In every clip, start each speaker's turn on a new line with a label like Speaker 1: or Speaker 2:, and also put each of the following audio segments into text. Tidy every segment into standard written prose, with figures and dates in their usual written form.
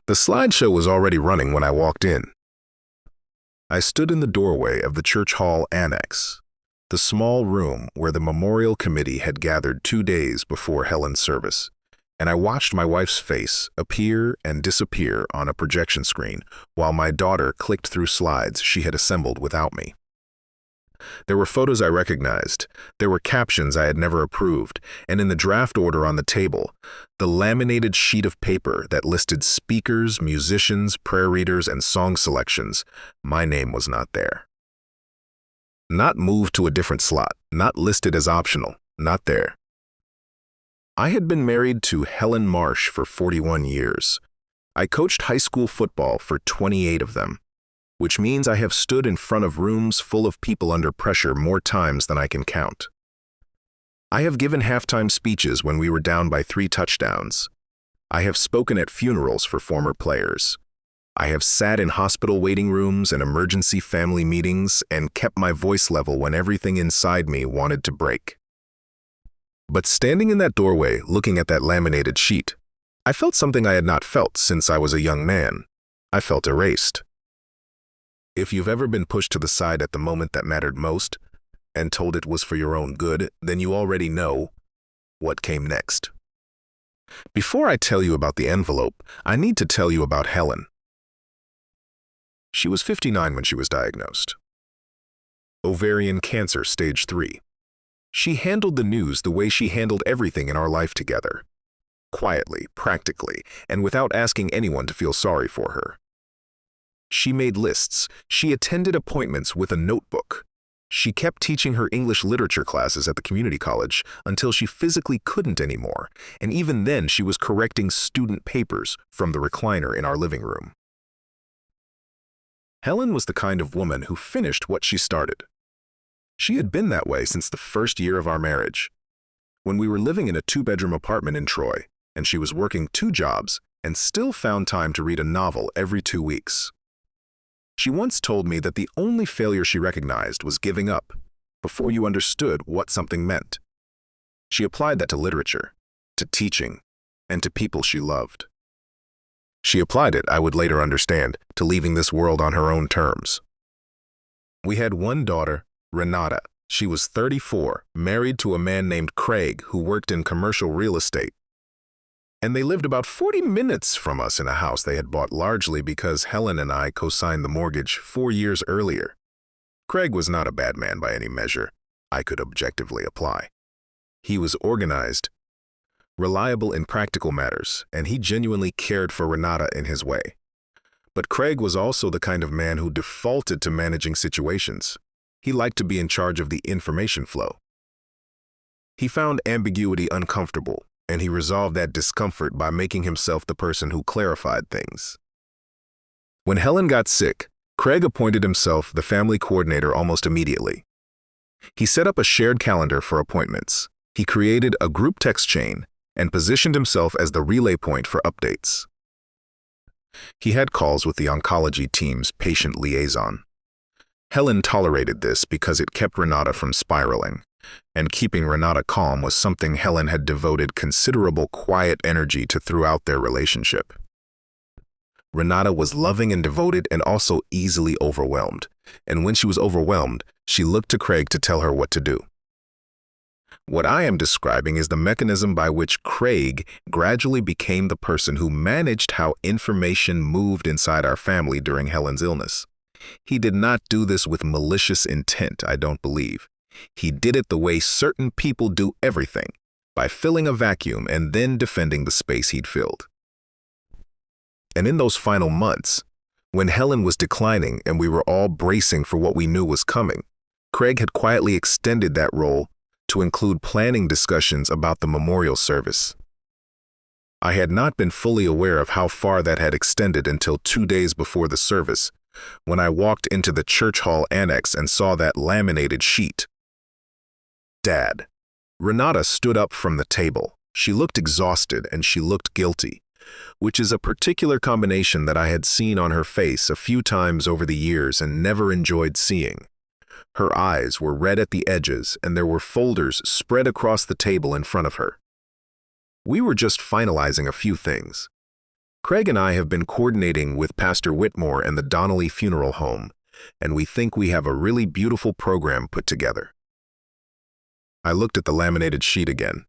Speaker 1: The slideshow was already running when I walked in. I stood in the doorway of the church hall annex, the small room where the memorial committee had gathered 2 days before Helen's service, and I watched my wife's face appear and disappear on a projection screen while my daughter clicked through slides she had assembled without me. There were photos I recognized, there were captions I had never approved, and in the draft order on the table, the laminated sheet of paper that listed speakers, musicians, prayer readers, and song selections, my name was not there. Not moved to a different slot, not listed as optional, not there. I had been married to Helen Marsh for 41 years. I coached high school football for 28 of them, which means I have stood in front of rooms full of people under pressure more times than I can count. I have given halftime speeches when we were down by 3 touchdowns. I have spoken at funerals for former players. I have sat in hospital waiting rooms and emergency family meetings and kept my voice level when everything inside me wanted to break. But standing in that doorway, looking at that laminated sheet, I felt something I had not felt since I was a young man. I felt erased. If you've ever been pushed to the side at the moment that mattered most and told it was for your own good, then you already know what came next. Before I tell you about the envelope, I need to tell you about Helen. She was 59 when she was diagnosed. Ovarian cancer, stage 3. She handled the news the way she handled everything in our life together. Quietly, practically, and without asking anyone to feel sorry for her. She made lists. She attended appointments with a notebook. She kept teaching her English literature classes at the community college until she physically couldn't anymore, and even then she was correcting student papers from the recliner in our living room. Helen was the kind of woman who finished what she started. She had been that way since the first year of our marriage. When we were living in a 2-bedroom apartment in Troy, and she was working 2 jobs and still found time to read a novel every 2 weeks. She once told me that the only failure she recognized was giving up before you understood what something meant. She applied that to literature, to teaching, and to people she loved. She applied it, I would later understand, to leaving this world on her own terms. We had one daughter, Renata. She was 34, married to a man named Craig who worked in commercial real estate. And they lived about 40 minutes from us in a house they had bought largely because Helen and I co-signed the mortgage 4 years earlier. Craig was not a bad man by any measure I could objectively apply. He was organized, reliable in practical matters, and he genuinely cared for Renata in his way. But Craig was also the kind of man who defaulted to managing situations. He liked to be in charge of the information flow. He found ambiguity uncomfortable, and he resolved that discomfort by making himself the person who clarified things. When Helen got sick, Craig appointed himself the family coordinator almost immediately. He set up a shared calendar for appointments. He created a group text chain and positioned himself as the relay point for updates. He had calls with the oncology team's patient liaison. Helen tolerated this because it kept Renata from spiraling, and keeping Renata calm was something Helen had devoted considerable quiet energy to throughout their relationship. Renata was loving and devoted and also easily overwhelmed, and when she was overwhelmed, she looked to Craig to tell her what to do. What I am describing is the mechanism by which Craig gradually became the person who managed how information moved inside our family during Helen's illness. He did not do this with malicious intent, I don't believe. He did it the way certain people do everything, by filling a vacuum and then defending the space he'd filled. And in those final months, when Helen was declining and we were all bracing for what we knew was coming, Craig had quietly extended that role to include planning discussions about the memorial service. I had not been fully aware of how far that had extended until 2 days before the service, when I walked into the church hall annex and saw that laminated sheet. Dad. Renata stood up from the table. She looked exhausted and she looked guilty, which is a particular combination that I had seen on her face a few times over the years and never enjoyed seeing. Her eyes were red at the edges and there were folders spread across the table in front of her. We were just finalizing a few things. Craig and I have been coordinating with Pastor Whitmore and the Donnelly Funeral Home, and we think we have a really beautiful program put together. I looked at the laminated sheet again.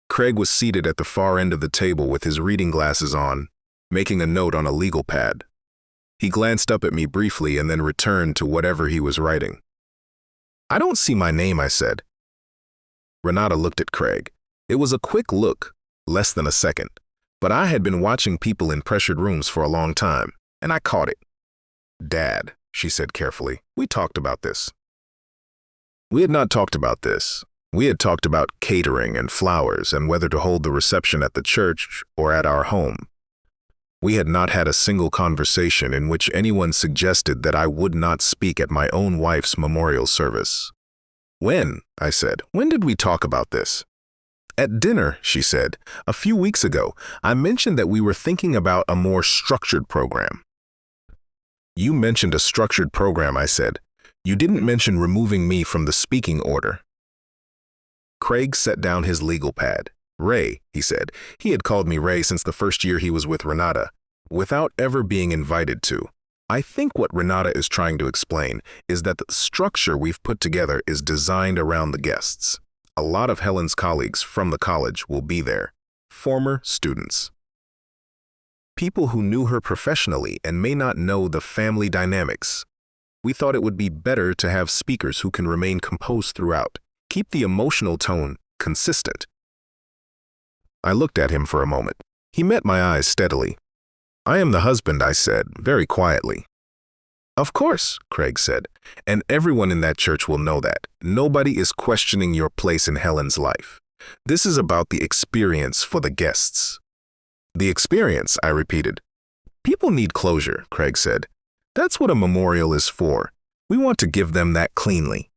Speaker 1: Craig was seated at the far end of the table with his reading glasses on, making a note on a legal pad. He glanced up at me briefly and then returned to whatever he was writing. "I don't see my name," I said. Renata looked at Craig. It was a quick look, less than a second, but I had been watching people in pressured rooms for a long time, and I caught it. "Dad," she said carefully, "we talked about this." We had not talked about this. We had talked about catering and flowers and whether to hold the reception at the church or at our home. We had not had a single conversation in which anyone suggested that I would not speak at my own wife's memorial service. "When?" I said. "When did we talk about this?" "At dinner," she said. "A few weeks ago, I mentioned that we were thinking about a more structured program." "You mentioned a structured program," I said. "You didn't mention removing me from the speaking order." Craig set down his legal pad. "Ray," he said. He had called me Ray since the first year he was with Renata, without ever being invited to. "I think what Renata is trying to explain is that the structure we've put together is designed around the guests. A lot of Helen's colleagues from the college will be there, former students. People who knew her professionally and may not know the family dynamics. We thought it would be better to have speakers who can remain composed throughout, keep the emotional tone consistent." I looked at him for a moment. He met my eyes steadily. "I am the husband," I said, very quietly. "Of course," Craig said, "and everyone in that church will know that. Nobody is questioning your place in Helen's life. This is about the experience for the guests." "The experience," I repeated. "People need closure," Craig said. "That's what a memorial is for. We want to give them that cleanly."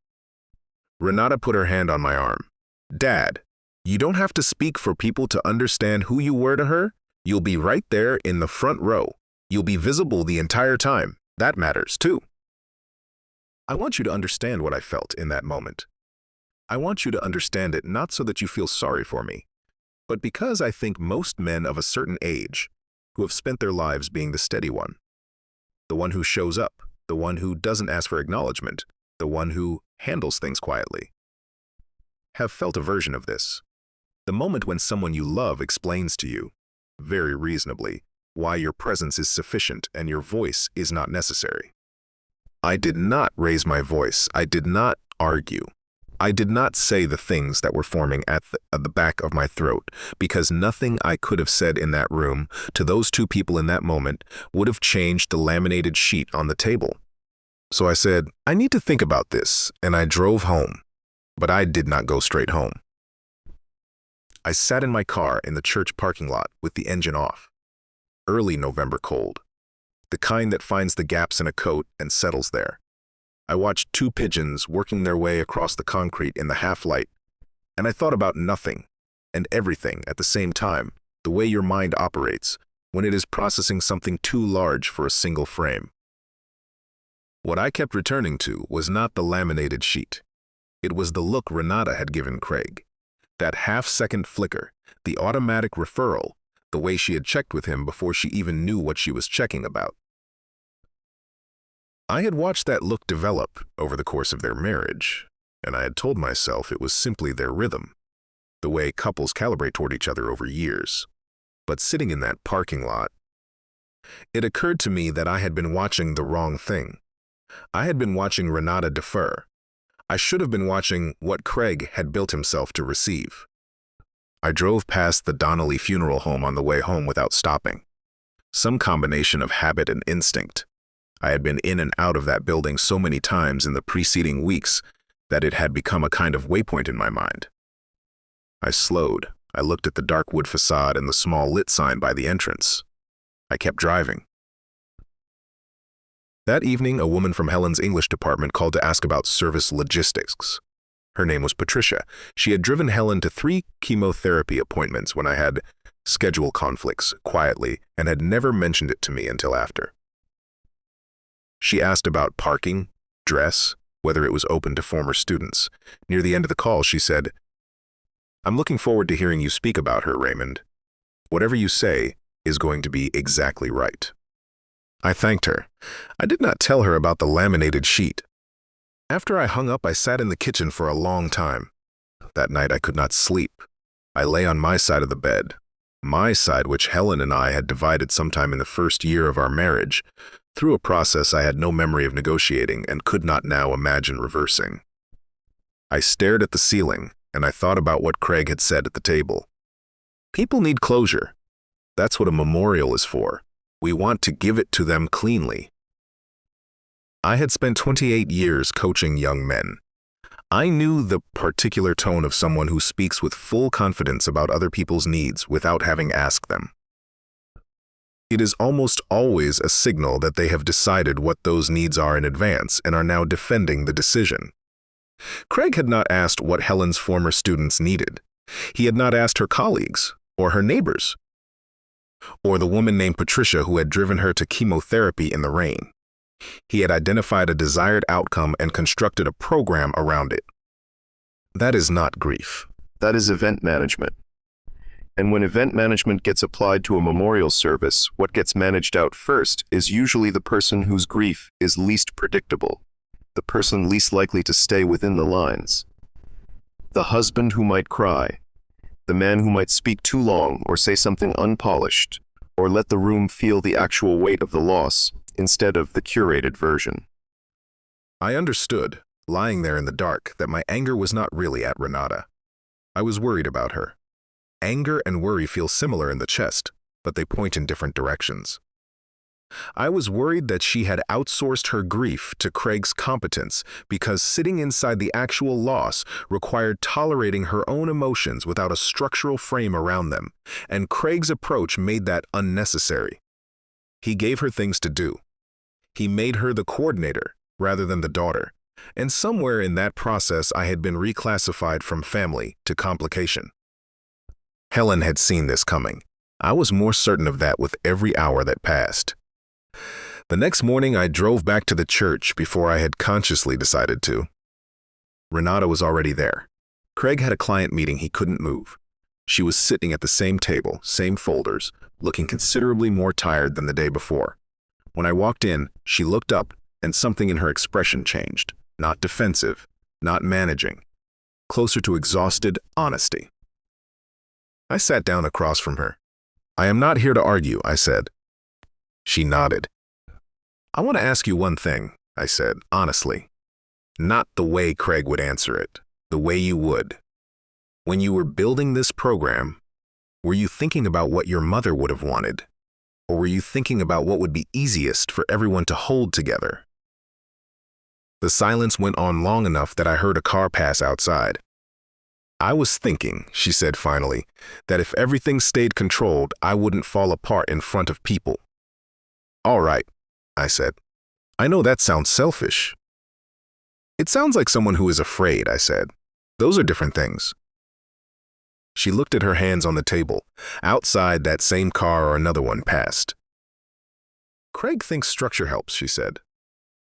Speaker 1: Renata put her hand on my arm. "Dad, you don't have to speak for people to understand who you were to her. You'll be right there in the front row. You'll be visible the entire time. That matters, too." I want you to understand what I felt in that moment. I want you to understand it not so that you feel sorry for me, but because I think most men of a certain age, who have spent their lives being the steady one, the one who shows up, the one who doesn't ask for acknowledgement, the one who handles things quietly, have felt a version of this. The moment when someone you love explains to you, very reasonably, why your presence is sufficient and your voice is not necessary. I did not raise my voice. I did not argue. I did not say the things that were forming at the back of my throat, because nothing I could have said in that room to those two people in that moment would have changed the laminated sheet on the table. So I said, "I need to think about this," and I drove home. But I did not go straight home. I sat in my car in the church parking lot with the engine off. Early November cold, the kind that finds the gaps in a coat and settles there. I watched two pigeons working their way across the concrete in the half-light, and I thought about nothing and everything at the same time, the way your mind operates when it is processing something too large for a single frame. What I kept returning to was not the laminated sheet. It was the look Renata had given Craig. That half-second flicker, the automatic referral, the way she had checked with him before she even knew what she was checking about. I had watched that look develop over the course of their marriage, and I had told myself it was simply their rhythm, the way couples calibrate toward each other over years. But sitting in that parking lot, it occurred to me that I had been watching the wrong thing. I had been watching Renata defer. I should have been watching what Craig had built himself to receive. I drove past the Donnelly Funeral Home on the way home without stopping. Some combination of habit and instinct. I had been in and out of that building so many times in the preceding weeks that it had become a kind of waypoint in my mind. I slowed. I looked at the dark wood facade and the small lit sign by the entrance. I kept driving. That evening, a woman from Helen's English department called to ask about service logistics. Her name was Patricia. She had driven Helen to 3 chemotherapy appointments when I had schedule conflicts quietly and had never mentioned it to me until after. She asked about parking, dress, whether it was open to former students. Near the end of the call, she said, "I'm looking forward to hearing you speak about her, Raymond. Whatever you say, is going to be exactly right. I thanked her. I did not tell her about the laminated sheet. After I hung up, I sat in the kitchen for a long time. That night I could not sleep. I lay on my side of the bed, my side which Helen and I had divided sometime in the first year of our marriage, through a process I had no memory of negotiating and could not now imagine reversing. I stared at the ceiling, and I thought about what Craig had said at the table. People need closure. That's what a memorial is for. We want to give it to them cleanly. I had spent 28 years coaching young men. I knew the particular tone of someone who speaks with full confidence about other people's needs without having asked them. It is almost always a signal that they have decided what those needs are in advance and are now defending the decision. Craig had not asked what Helen's former students needed. He had not asked her colleagues, or her neighbors, or the woman named Patricia who had driven her to chemotherapy in the rain. He had identified a desired outcome and constructed a program around it. That is not grief.
Speaker 2: That is event management. And when event management gets applied to a memorial service, what gets managed out first is usually the person whose grief is least predictable, the person least likely to stay within the lines. The husband who might cry, the man who might speak too long or say something unpolished, or let the room feel the actual weight of the loss instead of the curated version.
Speaker 1: I understood, lying there in the dark, that my anger was not really at Renata. I was worried about her. Anger and worry feel similar in the chest, but they point in different directions. I was worried that she had outsourced her grief to Craig's competence because sitting inside the actual loss required tolerating her own emotions without a structural frame around them, and Craig's approach made that unnecessary. He gave her things to do. He made her the coordinator rather than the daughter, and somewhere in that process I had been reclassified from family to complication. Helen had seen this coming. I was more certain of that with every hour that passed. The next morning I drove back to the church before I had consciously decided to. Renata was already there. Craig had a client meeting he couldn't move. She was sitting at the same table, same folders, looking considerably more tired than the day before. When I walked in, she looked up, and something in her expression changed. Not defensive, not managing. Closer to exhausted honesty. I sat down across from her. "I am not here to argue," I said. She nodded. "I want to ask you one thing," I said, honestly. Not the way Craig would answer it, the way you would. When you were building this program, were you thinking about what your mother would have wanted? Or were you thinking about what would be easiest for everyone to hold together? The silence went on long enough that I heard a car pass outside. "I was thinking," she said finally, "that if everything stayed controlled, I wouldn't fall apart in front of people." "All right," I said. "I know that sounds selfish." "It sounds like someone who is afraid," I said. "Those are different things." She looked at her hands on the table. Outside, that same car or another one passed. "Craig thinks structure helps," she said.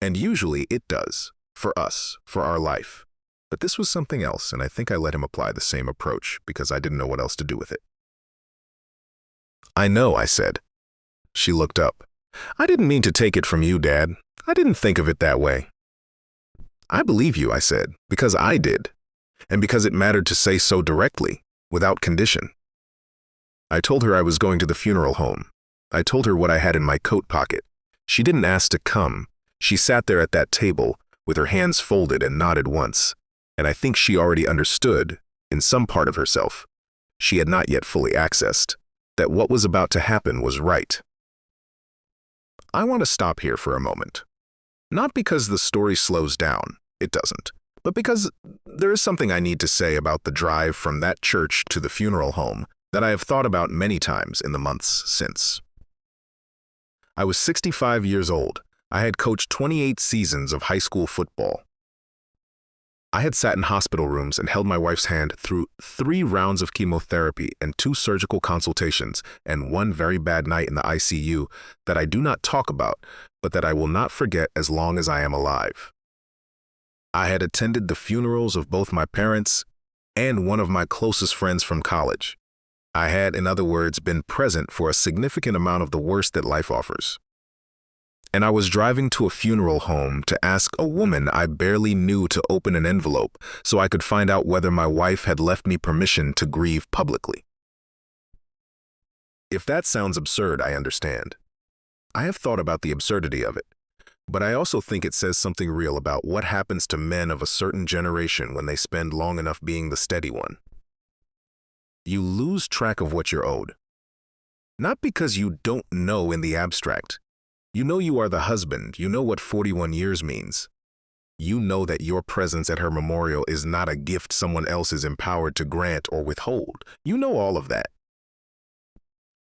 Speaker 1: "And usually it does, for us, for our life. But this was something else, and I think I let him apply the same approach because I didn't know what else to do with it." "I know," I said. She looked up. "I didn't mean to take it from you, Dad. I didn't think of it that way." "I believe you," I said, "because I did, and because it mattered to say so directly, without condition." I told her I was going to the funeral home. I told her what I had in my coat pocket. She didn't ask to come. She sat there at that table, with her hands folded, and nodded once, and I think she already understood, in some part of herself, she had not yet fully accessed, that what was about to happen was right. I want to stop here for a moment. Not because the story slows down, it doesn't, but because there is something I need to say about the drive from that church to the funeral home that I have thought about many times in the months since. I was 65 years old. I had coached 28 seasons of high school football. I had sat in hospital rooms and held my wife's hand through 3 rounds of chemotherapy and 2 surgical consultations and 1 very bad night in the ICU that I do not talk about, but that I will not forget as long as I am alive. I had attended the funerals of both my parents and one of my closest friends from college. I had, in other words, been present for a significant amount of the worst that life offers. And I was driving to a funeral home to ask a woman I barely knew to open an envelope so I could find out whether my wife had left me permission to grieve publicly. If that sounds absurd, I understand. I have thought about the absurdity of it, but I also think it says something real about what happens to men of a certain generation when they spend long enough being the steady one. You lose track of what you're owed. Not because you don't know in the abstract. You know you are the husband, you know what 41 years means. You know that your presence at her memorial is not a gift someone else is empowered to grant or withhold. You know all of that.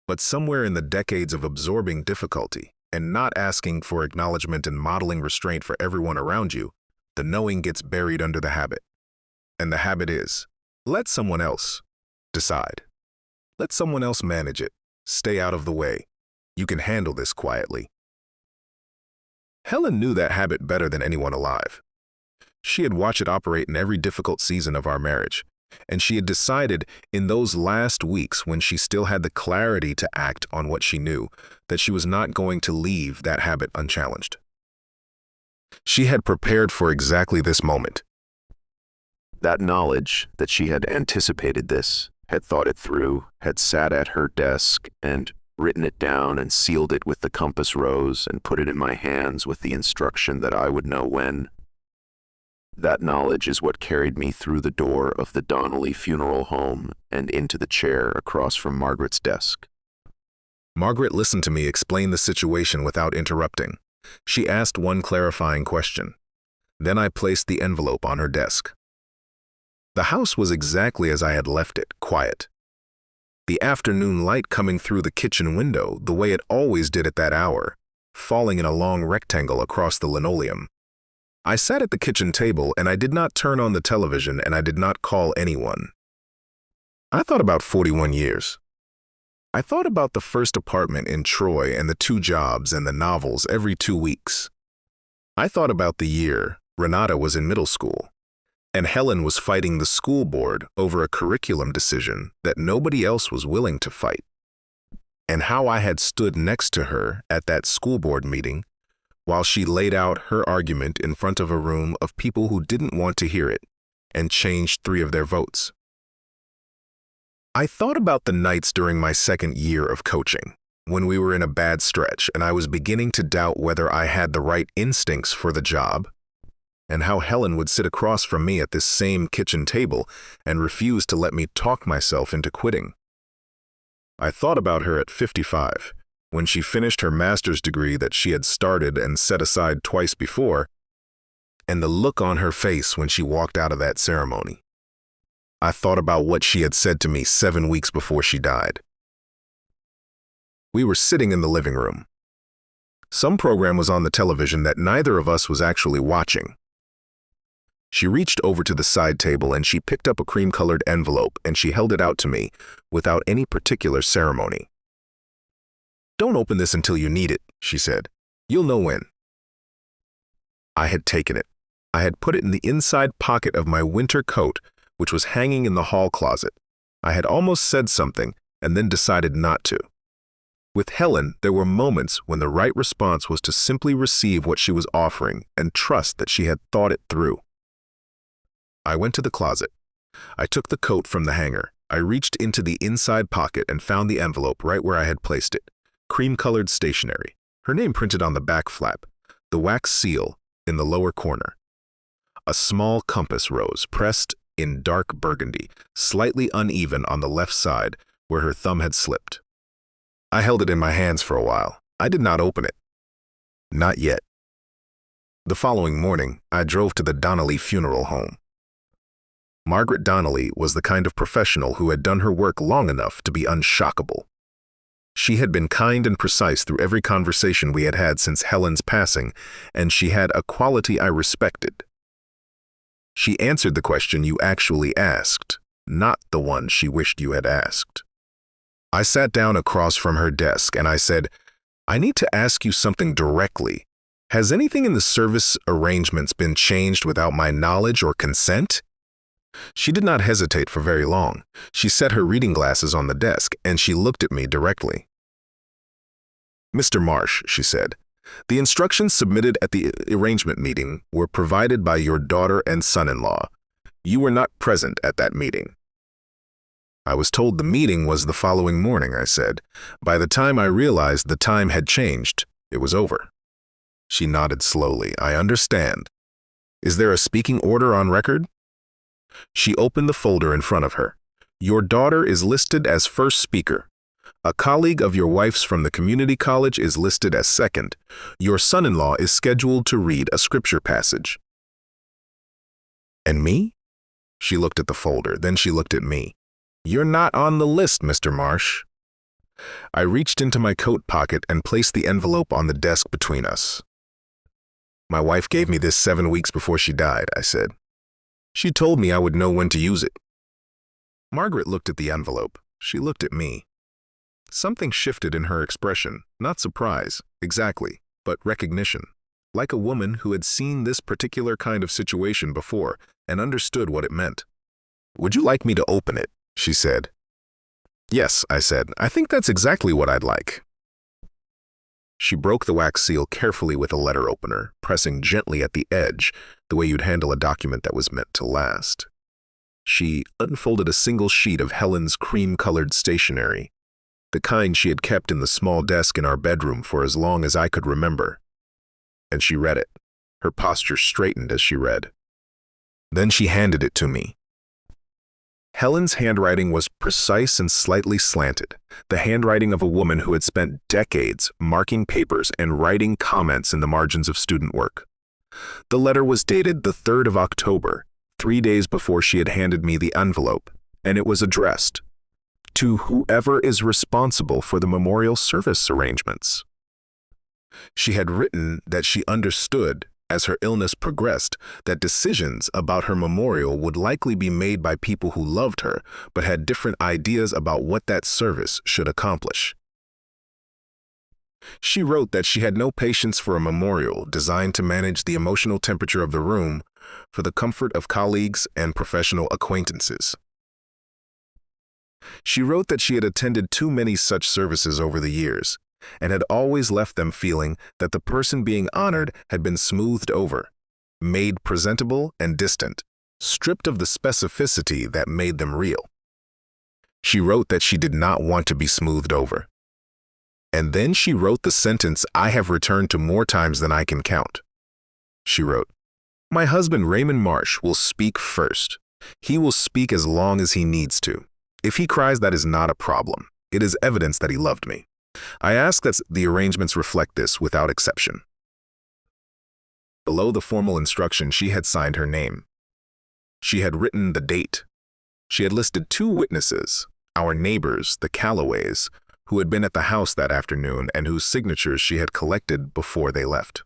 Speaker 1: But somewhere in the decades of absorbing difficulty and not asking for acknowledgement and modeling restraint for everyone around you, the knowing gets buried under the habit. And the habit is, let someone else decide. Let someone else manage it. Stay out of the way. You can handle this quietly. Helen knew that habit better than anyone alive. She had watched it operate in every difficult season of our marriage, and she had decided in those last weeks when she still had the clarity to act on what she knew, that she was not going to leave that habit unchallenged. She had prepared for exactly this moment.
Speaker 2: That knowledge that she had anticipated this, had thought it through, had sat at her desk and written it down and sealed it with the compass rose and put it in my hands with the instruction that I would know when. That knowledge is what carried me through the door of the Donnelly funeral home and into the chair across from Margaret's desk.
Speaker 1: Margaret listened to me explain the situation without interrupting. She asked one clarifying question. Then I placed the envelope on her desk. The house was exactly as I had left it, quiet. The afternoon light coming through the kitchen window the way it always did at that hour, falling in a long rectangle across the linoleum. I sat at the kitchen table and I did not turn on the television and I did not call anyone. I thought about 41 years. I thought about the first apartment in Troy and the 2 jobs and the novels every 2 weeks. I thought about the year Renata was in middle school and Helen was fighting the school board over a curriculum decision that nobody else was willing to fight, and how I had stood next to her at that school board meeting while she laid out her argument in front of a room of people who didn't want to hear it and changed 3 of their votes. I thought about the nights during my second year of coaching, when we were in a bad stretch and I was beginning to doubt whether I had the right instincts for the job, and how Helen would sit across from me at this same kitchen table and refuse to let me talk myself into quitting. I thought about her at 55, when she finished her master's degree that she had started and set aside twice before, and the look on her face when she walked out of that ceremony. I thought about what she had said to me 7 weeks before she died. We were sitting in the living room. Some program was on the television that neither of us was actually watching. She reached over to the side table and she picked up a cream-colored envelope and she held it out to me without any particular ceremony. "Don't open this until you need it," she said. "You'll know when." I had taken it. I had put it in the inside pocket of my winter coat, which was hanging in the hall closet. I had almost said something and then decided not to. With Helen, there were moments when the right response was to simply receive what she was offering and trust that she had thought it through. I went to the closet. I took the coat from the hanger. I reached into the inside pocket and found the envelope right where I had placed it. Cream-colored stationery. Her name printed on the back flap. The wax seal in the lower corner. A small compass rose pressed in dark burgundy, slightly uneven on the left side where her thumb had slipped. I held it in my hands for a while. I did not open it. Not yet. The following morning, I drove to the Donnelly funeral home. Margaret Donnelly was the kind of professional who had done her work long enough to be unshockable. She had been kind and precise through every conversation we had had since Helen's passing, and she had a quality I respected. She answered the question you actually asked, not the one she wished you had asked. I sat down across from her desk and I said, "I need to ask you something directly. Has anything in the service arrangements been changed without my knowledge or consent?" She did not hesitate for very long. She set her reading glasses on the desk, and she looked at me directly. "Mr. Marsh," she said, "the instructions submitted at the arrangement meeting were provided by your daughter and son-in-law. You were not present at that meeting." "I was told the meeting was the following morning," I said. By the time I realized the time had changed, it was over. She nodded slowly. "I understand. Is there a speaking order on record?" She opened the folder in front of her. "Your daughter is listed as first speaker. A colleague of your wife's from the community college is listed as second. Your son-in-law is scheduled to read a scripture passage." "And me?" She looked at the folder, then she looked at me. "You're not on the list, Mr. Marsh." I reached into my coat pocket and placed the envelope on the desk between us. "My wife gave me this 7 weeks before she died," I said. "She told me I would know when to use it." Margaret looked at the envelope. She looked at me. Something shifted in her expression, not surprise, exactly, but recognition, like a woman who had seen this particular kind of situation before and understood what it meant. "Would you like me to open it?" she said. "Yes," I said. "I think that's exactly what I'd like." She broke the wax seal carefully with a letter opener, pressing gently at the edge, the way you'd handle a document that was meant to last. She unfolded a single sheet of Helen's cream-colored stationery, the kind she had kept in the small desk in our bedroom for as long as I could remember. And she read it. Her posture straightened as she read. Then she handed it to me. Helen's handwriting was precise and slightly slanted, the handwriting of a woman who had spent decades marking papers and writing comments in the margins of student work. The letter was dated the 3rd of October, 3 days before she had handed me the envelope, and it was addressed to whoever is responsible for the memorial service arrangements. She had written that she understood, as her illness progressed, that decisions about her memorial would likely be made by people who loved her, but had different ideas about what that service should accomplish. She wrote that she had no patience for a memorial designed to manage the emotional temperature of the room for the comfort of colleagues and professional acquaintances. She wrote that she had attended too many such services over the years, and had always left them feeling that the person being honored had been smoothed over, made presentable and distant, stripped of the specificity that made them real. She wrote that she did not want to be smoothed over. And then she wrote the sentence I have returned to more times than I can count. She wrote, "My husband Raymond Marsh will speak first. He will speak as long as he needs to. If he cries, that is not a problem. It is evidence that he loved me. I ask that the arrangements reflect this without exception." Below the formal instruction, she had signed her name. She had written the date. She had listed 2 witnesses, our neighbors, the Callaways, who had been at the house that afternoon and whose signatures she had collected before they left.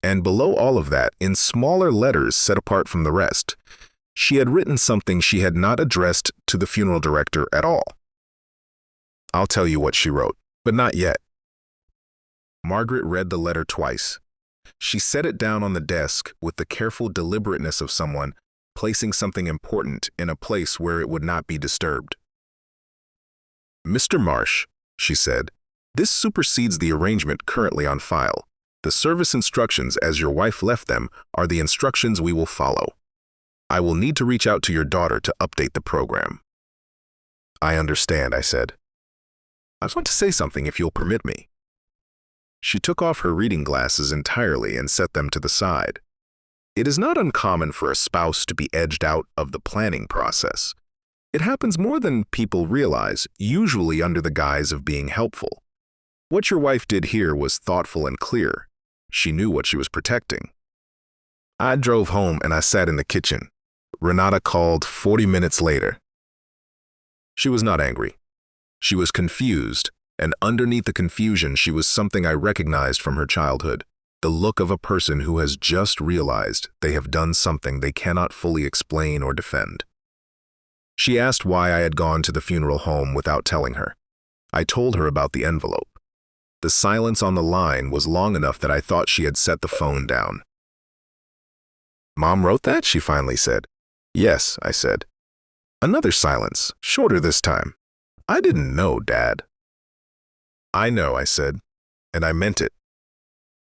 Speaker 1: And below all of that, in smaller letters set apart from the rest, she had written something she had not addressed to the funeral director at all. I'll tell you what she wrote, but not yet. Margaret read the letter twice. She set it down on the desk with the careful deliberateness of someone placing something important in a place where it would not be disturbed. "Mr. Marsh," she said, "this supersedes the arrangement currently on file. The service instructions as your wife left them are the instructions we will follow. I will need to reach out to your daughter to update the program." "I understand," I said. "I want to say something if you'll permit me." She took off her reading glasses entirely and set them to the side. It is not uncommon for a spouse to be edged out of the planning process. It happens more than people realize, usually under the guise of being helpful. What your wife did here was thoughtful and clear. She knew what she was protecting. I drove home and I sat in the kitchen. Renata called 40 minutes later. She was not angry. She was confused, and underneath the confusion she was something I recognized from her childhood, the look of a person who has just realized they have done something they cannot fully explain or defend. She asked why I had gone to the funeral home without telling her. I told her about the envelope. The silence on the line was long enough that I thought she had set the phone down. "Mom wrote that?" she finally said. Yes, I said. Another silence, shorter this time. I didn't know, Dad. I know, I said, and I meant it.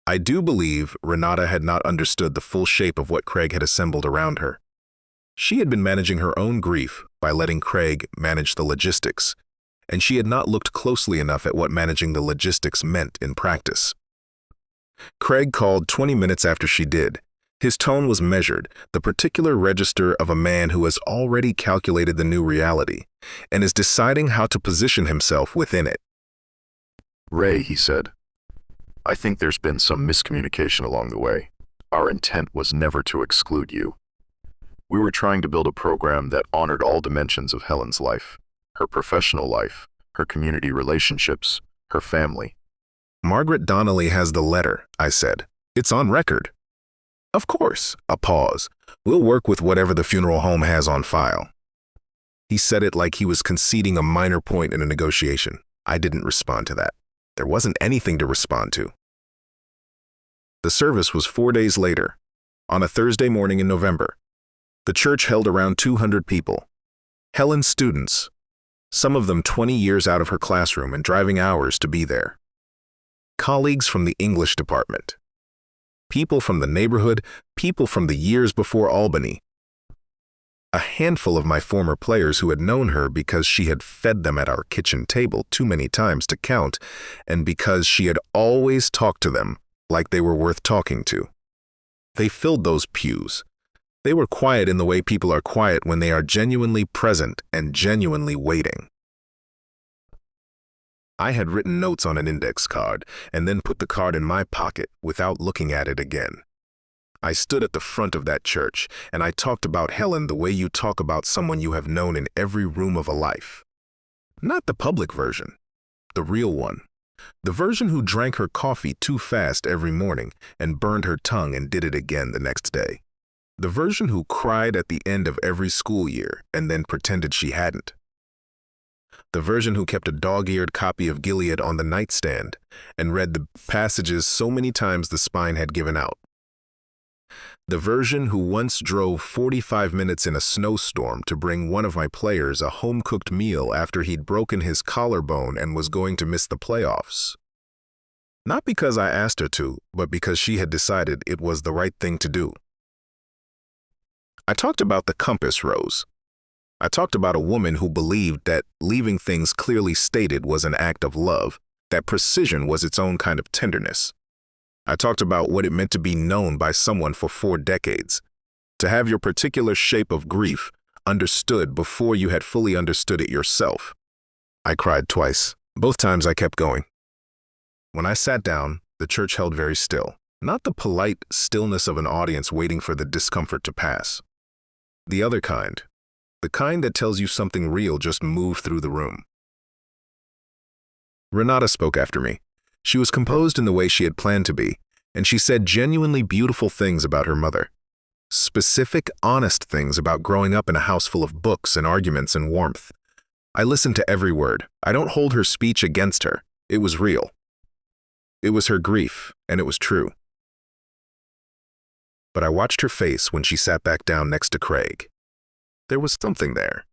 Speaker 1: I do believe Renata had not understood the full shape of what Craig had assembled around her. She had been managing her own grief by letting Craig manage the logistics, and she had not looked closely enough at what managing the logistics meant in practice. Craig called 20 minutes after she did. His tone was measured, the particular register of a man who has already calculated the new reality and is deciding how to position himself within it.
Speaker 3: Ray, he said, I think there's been some miscommunication along the way. Our intent was never to exclude you. We were trying to build a program that honored all dimensions of Helen's life, her professional life, her community relationships, her family.
Speaker 1: Margaret Donnelly has the letter, I said. It's on record. Of course, a pause. We'll work with whatever the funeral home has on file. He said it like he was conceding a minor point in a negotiation. I didn't respond to that. There wasn't anything to respond to. The service was 4 days later, on a Thursday morning in November. The church held around 200 people. Helen's students, some of them 20 years out of her classroom and driving hours to be there. Colleagues from the English department. People from the neighborhood, people from the years before Albany. A handful of my former players who had known her because she had fed them at our kitchen table too many times to count, and because she had always talked to them like they were worth talking to. They filled those pews. They were quiet in the way people are quiet when they are genuinely present and genuinely waiting. I had written notes on an index card and then put the card in my pocket without looking at it again. I stood at the front of that church and I talked about Helen the way you talk about someone you have known in every room of a life. Not the public version, the real one. The version who drank her coffee too fast every morning and burned her tongue and did it again the next day. The version who cried at the end of every school year and then pretended she hadn't. The version who kept a dog-eared copy of Gilead on the nightstand and read the passages so many times the spine had given out. The version who once drove 45 minutes in a snowstorm to bring one of my players a home-cooked meal after he'd broken his collarbone and was going to miss the playoffs. Not because I asked her to, but because she had decided it was the right thing to do. I talked about the compass rose. I talked about a woman who believed that leaving things clearly stated was an act of love, that precision was its own kind of tenderness. I talked about what it meant to be known by someone for 4 decades, to have your particular shape of grief understood before you had fully understood it yourself. I cried twice. Both times I kept going. When I sat down, the church held very still, not the polite stillness of an audience waiting for the discomfort to pass. The other kind. The kind that tells you something real just moved through the room. Renata spoke after me. She was composed in the way she had planned to be, and she said genuinely beautiful things about her mother. Specific, honest things about growing up in a house full of books and arguments and warmth. I listened to every word. I don't hold her speech against her. It was real. It was her grief, and it was true. But I watched her face when she sat back down next to Craig. There was something there.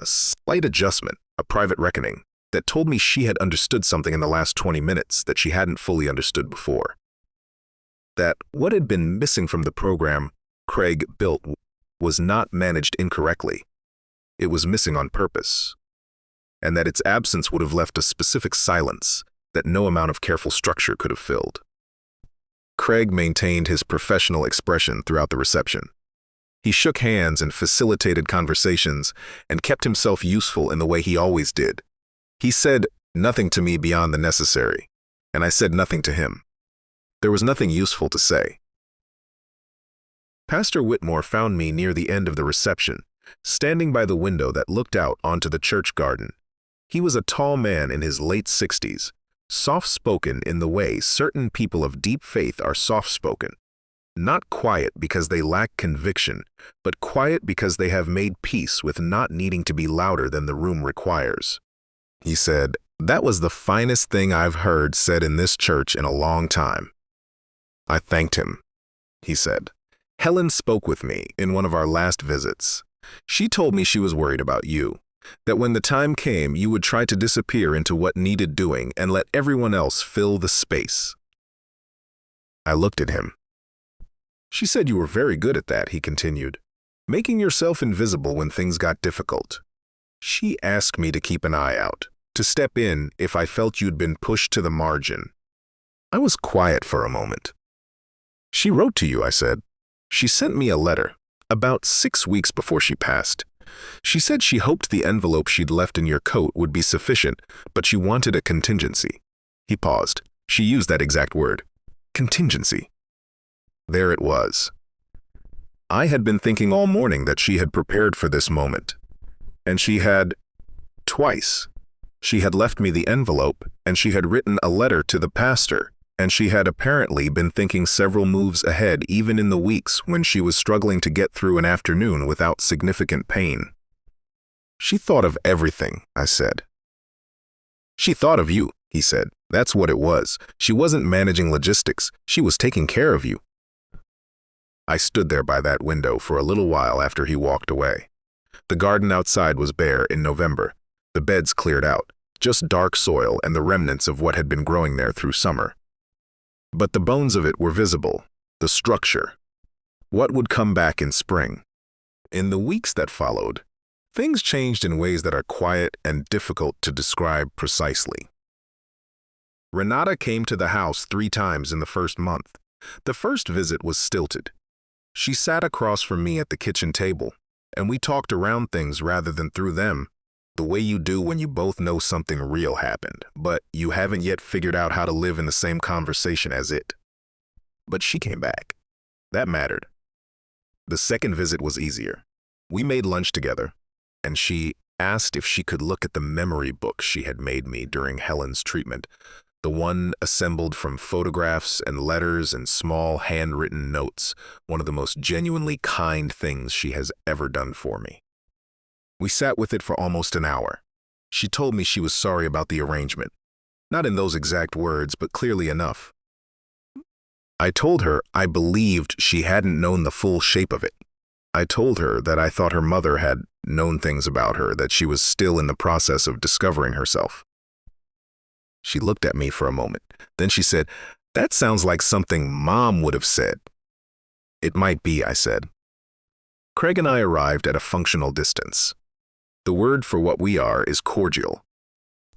Speaker 1: A slight adjustment, a private reckoning, that told me she had understood something in the last 20 minutes that she hadn't fully understood before. That what had been missing from the program Craig built was not managed incorrectly. It was missing on purpose. And that its absence would have left a specific silence that no amount of careful structure could have filled. Craig maintained his professional expression throughout the reception. He shook hands and facilitated conversations and kept himself useful in the way he always did. He said nothing to me beyond the necessary, and I said nothing to him. There was nothing useful to say. Pastor Whitmore found me near the end of the reception, standing by the window that looked out onto the church garden. He was a tall man in his late 60s, soft-spoken in the way certain people of deep faith are soft-spoken. Not quiet because they lack conviction, but quiet because they have made peace with not needing to be louder than the room requires. He said, "That was the finest thing I've heard said in this church in a long time." I thanked him. He said, Helen spoke with me in one of our last visits. She told me she was worried about you, that when the time came, you would try to disappear into what needed doing and let everyone else fill the space. I looked at him. She said you were very good at that, he continued, making yourself invisible when things got difficult. She asked me to keep an eye out, to step in if I felt you'd been pushed to the margin. I was quiet for a moment. She wrote to you, I said. She sent me a letter, about 6 weeks before she passed. She said she hoped the envelope she'd left in your coat would be sufficient, but she wanted a contingency. He paused. She used that exact word. Contingency. There it was. I had been thinking all morning that she had prepared for this moment. And she had, twice. She had left me the envelope, and she had written a letter to the pastor, and she had apparently been thinking several moves ahead even in the weeks when she was struggling to get through an afternoon without significant pain. She thought of everything, I said. She thought of you, he said. That's what it was. She wasn't managing logistics. She was taking care of you. I stood there by that window for a little while after he walked away. The garden outside was bare in November. The beds cleared out, just dark soil and the remnants of what had been growing there through summer. But the bones of it were visible, the structure. What would come back in spring? In the weeks that followed, things changed in ways that are quiet and difficult to describe precisely. Renata came to the house 3 times in the first month. The first visit was stilted. She sat across from me at the kitchen table, and we talked around things rather than through them, the way you do when you both know something real happened, but you haven't yet figured out how to live in the same conversation as it. But she came back. That mattered. The second visit was easier. We made lunch together, and she asked if she could look at the memory book she had made me during Helen's treatment, the one assembled from photographs and letters and small handwritten notes, one of the most genuinely kind things she has ever done for me. We sat with it for almost an hour. She told me she was sorry about the arrangement. Not in those exact words, but clearly enough. I told her I believed she hadn't known the full shape of it. I told her that I thought her mother had known things about her, that she was still in the process of discovering herself. She looked at me for a moment. Then she said, "That sounds like something Mom would have said." "It might be," I said. Craig and I arrived at a functional distance. The word for what we are is cordial.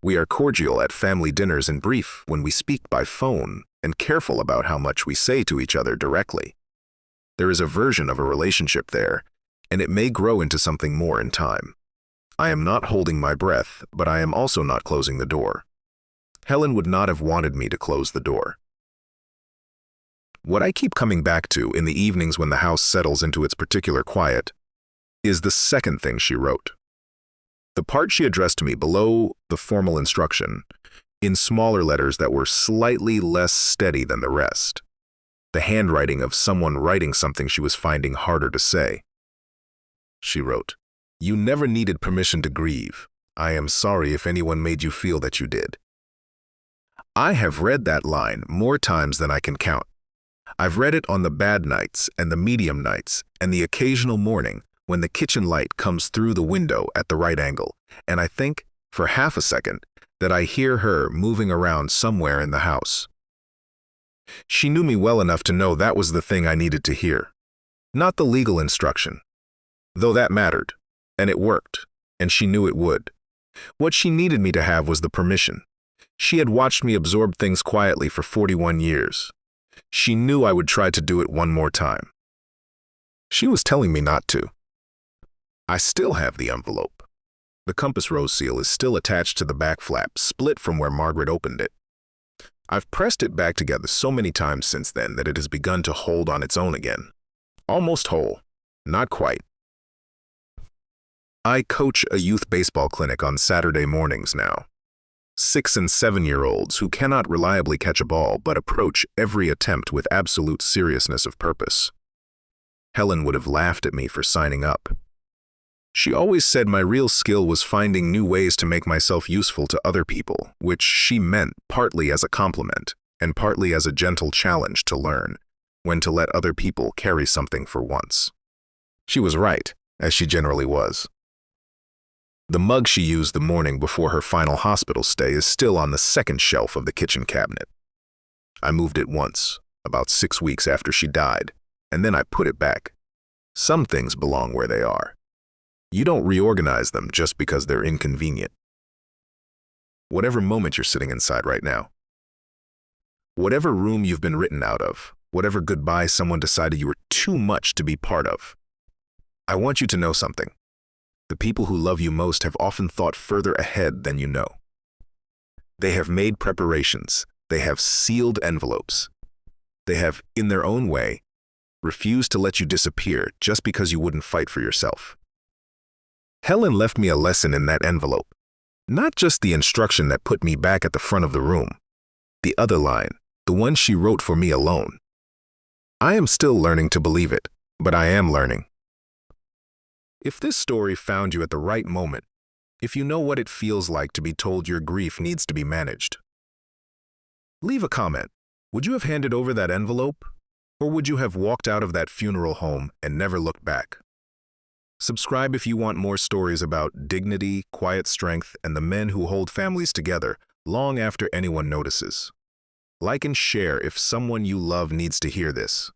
Speaker 1: We are cordial at family dinners and brief when we speak by phone and careful about how much we say to each other directly. There is a version of a relationship there, and it may grow into something more in time. I am not holding my breath, but I am also not closing the door. Helen would not have wanted me to close the door. What I keep coming back to in the evenings when the house settles into its particular quiet is the second thing she wrote. The part she addressed to me below the formal instruction, in smaller letters that were slightly less steady than the rest. The handwriting of someone writing something she was finding harder to say. She wrote, "You never needed permission to grieve. I am sorry if anyone made you feel that you did." I have read that line more times than I can count. I've read it on the bad nights and the medium nights and the occasional morning when the kitchen light comes through the window at the right angle, and I think, for half a second, that I hear her moving around somewhere in the house. She knew me well enough to know that was the thing I needed to hear, not the legal instruction, though that mattered, and it worked, and she knew it would. What she needed me to have was the permission. She had watched me absorb things quietly for 41 years. She knew I would try to do it one more time. She was telling me not to. I still have the envelope. The compass rose seal is still attached to the back flap, split from where Margaret opened it. I've pressed it back together so many times since then that it has begun to hold on its own again. Almost whole. Not quite. I coach a youth baseball clinic on Saturday mornings now. 6- and 7-year-olds who cannot reliably catch a ball but approach every attempt with absolute seriousness of purpose. Helen would have laughed at me for signing up. She always said my real skill was finding new ways to make myself useful to other people, which she meant partly as a compliment and partly as a gentle challenge to learn. when to let other people carry something for once. She was right, as she generally was. The mug she used the morning before her final hospital stay is still on the second shelf of the kitchen cabinet. I moved it once, about 6 weeks after she died, and then I put it back. Some things belong where they are. You don't reorganize them just because they're inconvenient. Whatever moment you're sitting inside right now, whatever room you've been written out of, whatever goodbye someone decided you were too much to be part of, I want you to know something. The people who love you most have often thought further ahead than you know. They have made preparations. They have sealed envelopes. They have, in their own way, refused to let you disappear just because you wouldn't fight for yourself. Helen left me a lesson in that envelope. Not just the instruction that put me back at the front of the room. The other line, the one she wrote for me alone. I am still learning to believe it, but I am learning. If this story found you at the right moment, if you know what it feels like to be told your grief needs to be managed, leave a comment. Would you have handed over that envelope? Or would you have walked out of that funeral home and never looked back? Subscribe if you want more stories about dignity, quiet strength, and the men who hold families together long after anyone notices. Like and share if someone you love needs to hear this.